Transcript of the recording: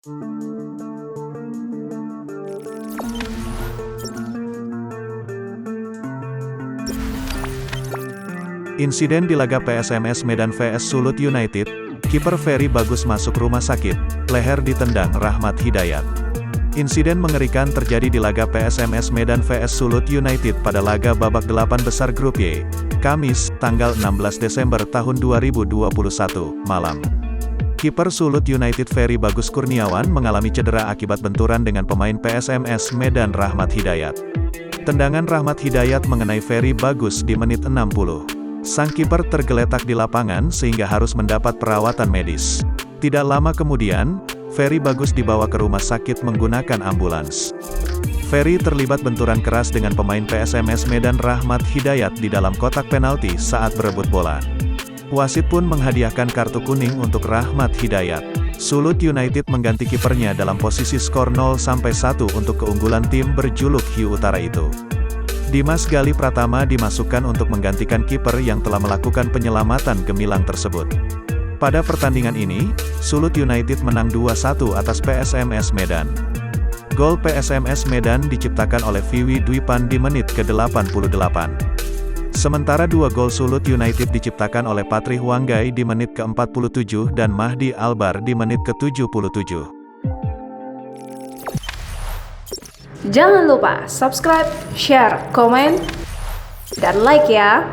Insiden di laga PSMS Medan vs Sulut United, kiper Ferry Bagus masuk rumah sakit, leher ditendang Rahmat Hidayat. Insiden mengerikan terjadi di laga PSMS Medan vs Sulut United pada laga babak 8 besar grup Y, Kamis, tanggal 16 Desember tahun 2021, malam. Kiper Sulut United Ferry Bagus Kurniawan mengalami cedera akibat benturan dengan pemain PSMS Medan Rahmat Hidayat. Tendangan Rahmat Hidayat mengenai Ferry Bagus di menit 60. Sang kiper tergeletak di lapangan sehingga harus mendapat perawatan medis. Tidak lama kemudian, Ferry Bagus dibawa ke rumah sakit menggunakan ambulans. Ferry terlibat benturan keras dengan pemain PSMS Medan Rahmat Hidayat di dalam kotak penalti saat berebut bola. Wasit pun menghadiahkan kartu kuning untuk Rahmat Hidayat. Sulut United mengganti kipernya dalam posisi skor 0-1 untuk keunggulan tim berjuluk Hiu Utara itu. Dimas Gali Pratama dimasukkan untuk menggantikan kiper yang telah melakukan penyelamatan gemilang tersebut. Pada pertandingan ini, Sulut United menang 2-1 atas PSMS Medan. Gol PSMS Medan diciptakan oleh Viwi Dwipan di menit ke-88. Sementara 2 gol Sulut United diciptakan oleh Patri Wanggai di menit ke-47 dan Mahdi Albar di menit ke-77. Jangan lupa subscribe, share, komen, dan like ya!